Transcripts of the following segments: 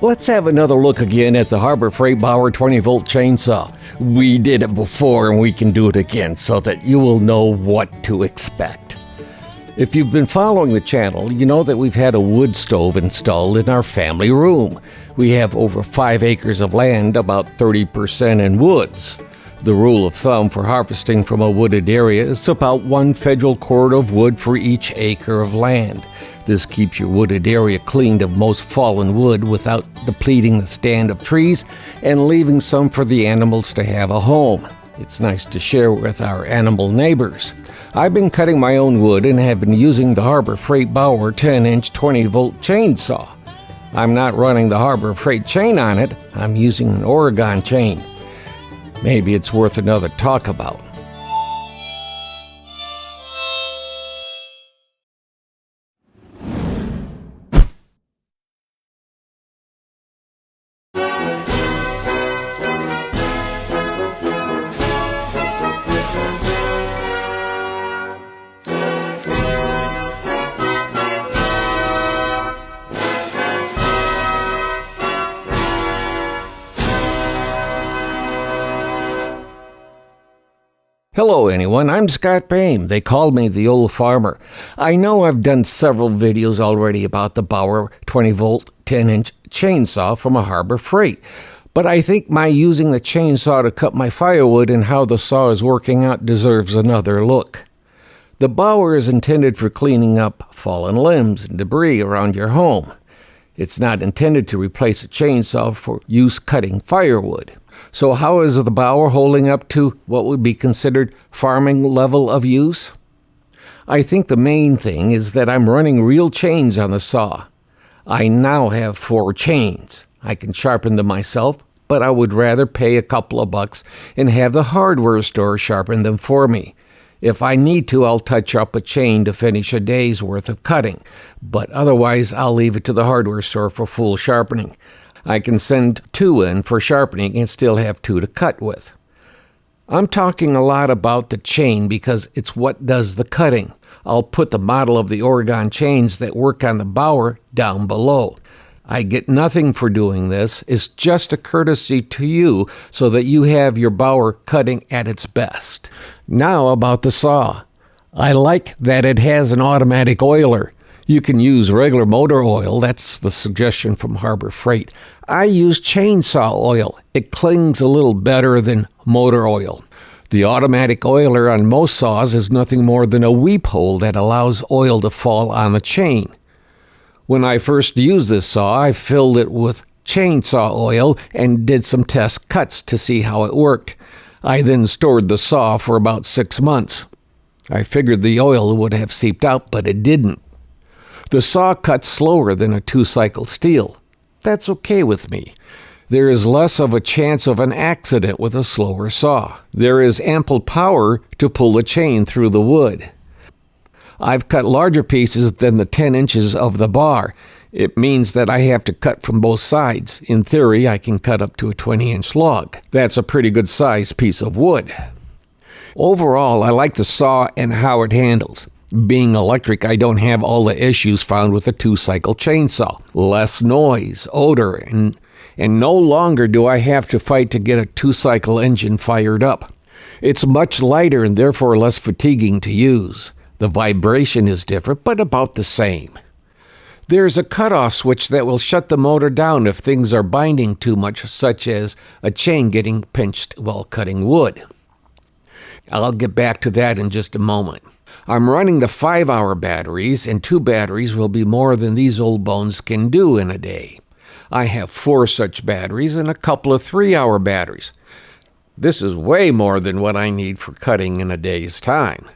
Let's have another look again at the Harbor Freight Bauer 20-volt chainsaw. We did it before and we can do it again so that you will know what to expect. If you've been following the channel, you know that we've had a wood stove installed in our family room. We have over 5 acres of land, about 30% in woods. The rule of thumb for harvesting from a wooded area is about 1 federal cord of wood for each acre of land. This keeps your wooded area cleaned of most fallen wood without depleting the stand of trees and leaving some for the animals to have a home. It's nice to share with our animal neighbors. I've been cutting my own wood and have been using the Harbor Freight Bauer 10-inch 20-volt chainsaw. I'm not running the Harbor Freight chain on it, I'm using an Oregon chain. Maybe it's worth another talk about. Hello anyone, I'm Scott Payne. They call me the old farmer. I know I've done several videos already about the Bauer 20-volt 10-inch chainsaw from a Harbor Freight, but I think my using the chainsaw to cut my firewood and how the saw is working out deserves another look. The Bauer is intended for cleaning up fallen limbs and debris around your home. It's not intended to replace a chainsaw for use cutting firewood. So how is the Bauer holding up to what would be considered farming level of use? I think the main thing is that I'm running real chains on the saw. I now have 4 chains. I can sharpen them myself, but I would rather pay a couple of bucks and have the hardware store sharpen them for me. If I need to, I'll touch up a chain to finish a day's worth of cutting, but otherwise I'll leave it to the hardware store for full sharpening. I can send 2 in for sharpening and still have 2 to cut with. I'm talking a lot about the chain because it's what does the cutting. I'll put the model of the Oregon chains that work on the Bauer down below. I get nothing for doing this. It's just a courtesy to you so that you have your Bauer cutting at its best. Now about the saw. I like that it has an automatic oiler. You can use regular motor oil. That's the suggestion from Harbor Freight. I use chainsaw oil. It clings a little better than motor oil. The automatic oiler on most saws is nothing more than a weep hole that allows oil to fall on the chain. When I first used this saw, I filled it with chainsaw oil and did some test cuts to see how it worked. I then stored the saw for about 6 months. I figured the oil would have seeped out, but it didn't. The saw cuts slower than a 2-cycle steel. That's okay with me. There is less of a chance of an accident with a slower saw. There is ample power to pull the chain through the wood. I've cut larger pieces than the 10 inches of the bar. It means that I have to cut from both sides. In theory, I can cut up to a 20-inch log. That's a pretty good sized piece of wood. Overall, I like the saw and how it handles. Being electric, I don't have all the issues found with a 2-cycle chainsaw. Less noise, odor, and no longer do I have to fight to get a 2-cycle engine fired up. It's much lighter and therefore less fatiguing to use. The vibration is different, but about the same. There's a cutoff switch that will shut the motor down if things are binding too much, such as a chain getting pinched while cutting wood. I'll get back to that in just a moment. I'm running the 5-hour batteries, and 2 batteries will be more than these old bones can do in a day. I have 4 such batteries and a couple of 3-hour batteries. This is way more than what I need for cutting in a day's time.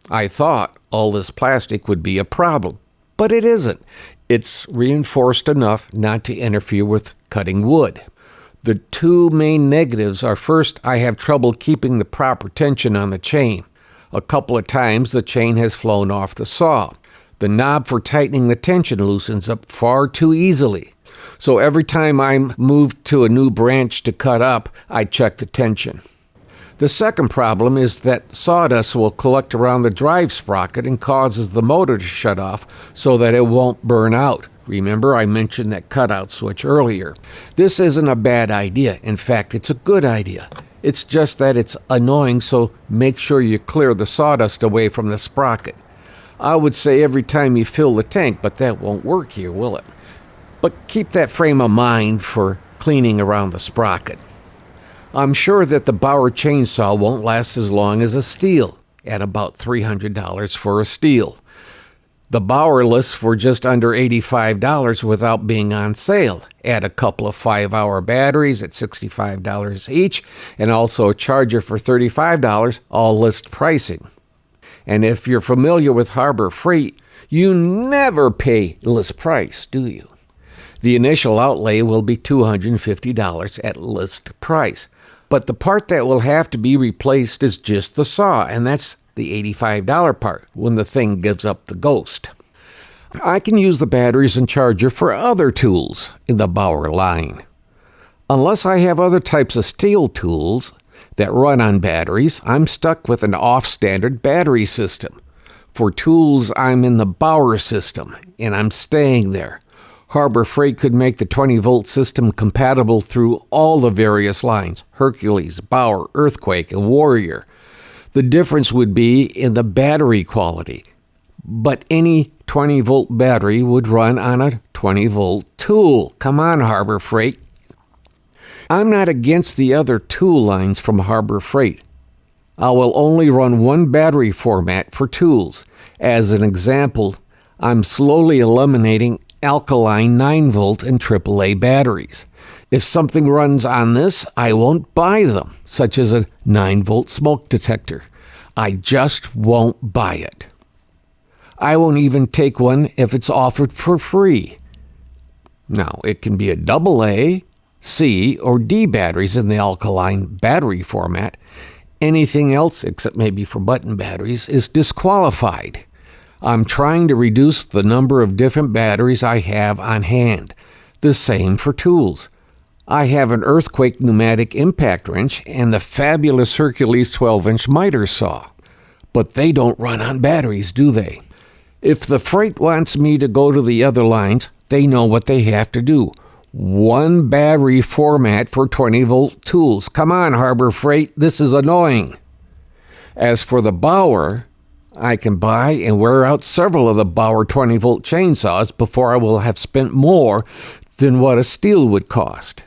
I thought all this plastic would be a problem, but it isn't. It's reinforced enough not to interfere with cutting wood. The 2 main negatives are, first, I have trouble keeping the proper tension on the chain. A couple of times the chain has flown off the saw. The knob for tightening the tension loosens up far too easily. So every time I'm moved to a new branch to cut up, I check the tension. The second problem is that sawdust will collect around the drive sprocket and causes the motor to shut off so that it won't burn out. Remember, I mentioned that cutout switch earlier. This isn't a bad idea. In fact, it's a good idea. It's just that it's annoying, so make sure you clear the sawdust away from the sprocket. I would say every time you fill the tank, but that won't work here, will it? But keep that frame of mind for cleaning around the sprocket. I'm sure that the Bauer chainsaw won't last as long as a Stihl, at about $300 for a Stihl. The Bauer lists for just under $85 without being on sale. Add a couple of 5-hour batteries at $65 each, and also a charger for $35, all list pricing. And if you're familiar with Harbor Freight, you never pay list price, do you? The initial outlay will be $250 at list price. But the part that will have to be replaced is just the saw, and that's the $85 part when the thing gives up the ghost. I can use the batteries and charger for other tools in the Bauer line. Unless I have other types of Stihl tools that run on batteries, I'm stuck with an off-standard battery system. For tools, I'm in the Bauer system, and I'm staying there. Harbor Freight could make the 20-volt system compatible through all the various lines: Hercules, Bauer, Earthquake, and Warrior. The difference would be in the battery quality. But any 20-volt battery would run on a 20-volt tool. Come on, Harbor Freight. I'm not against the other tool lines from Harbor Freight. I will only run one battery format for tools. As an example, I'm slowly eliminating alkaline 9-volt and AAA batteries. If something runs on this, I won't buy them, such as a 9-volt smoke detector. I just won't buy it. I won't even take one if it's offered for free. Now, it can be a AA, C, or D batteries in the alkaline battery format. Anything else, except maybe for button batteries, is disqualified. I'm trying to reduce the number of different batteries I have on hand. The same for tools. I have an Earthquake pneumatic impact wrench and the fabulous Hercules 12-inch miter saw. But they don't run on batteries, do they? If the Freight wants me to go to the other lines, they know what they have to do. One battery format for 20-volt tools. Come on, Harbor Freight, this is annoying. As for the Bauer, I can buy and wear out several of the Bauer 20-volt chainsaws before I will have spent more than what a Stihl would cost.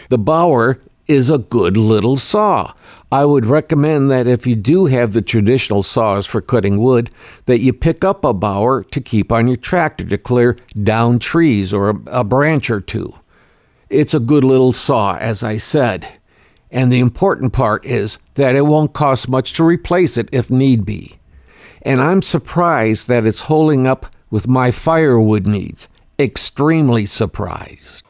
The Bauer is a good little saw. I would recommend that if you do have the traditional saws for cutting wood, that you pick up a Bauer to keep on your tractor to clear down trees or a branch or two. It's a good little saw, as I said. And the important part is that it won't cost much to replace it if need be. And I'm surprised that it's holding up with my firewood needs. Extremely surprised.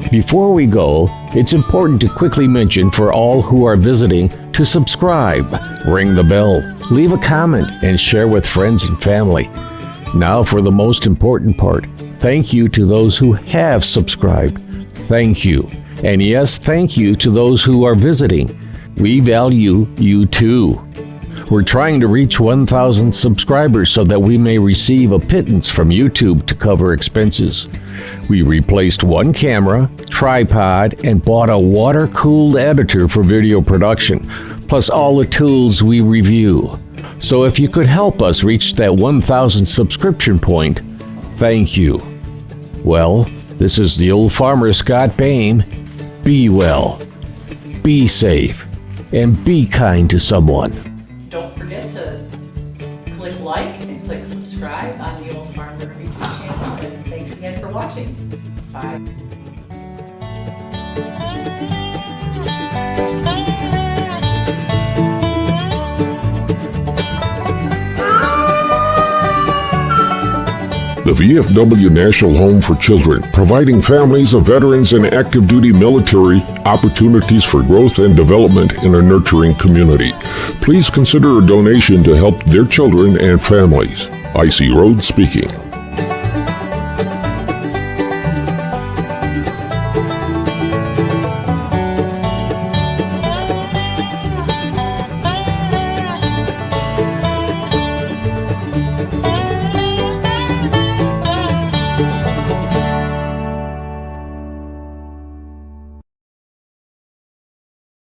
Before we go, it's important to quickly mention for all who are visiting to subscribe, ring the bell, leave a comment, and share with friends and family. Now for the most important part. Thank you to those who have subscribed. Thank you. And yes, thank you to those who are visiting. We value you too. We're trying to reach 1,000 subscribers so that we may receive a pittance from YouTube to cover expenses. We replaced one camera, tripod, and bought a water-cooled editor for video production, plus all the tools we review. So if you could help us reach that 1,000 subscription point, thank you. Well, this is the old farmer Scott Boehm. Be well, be safe, and be kind to someone. Don't forget to click like and click subscribe on the Old Farmer YouTube channel. And thanks again for watching. Bye. The VFW National Home for Children, providing families of veterans and active duty military opportunities for growth and development in a nurturing community. Please consider a donation to help their children and families. I.C. Rhodes speaking.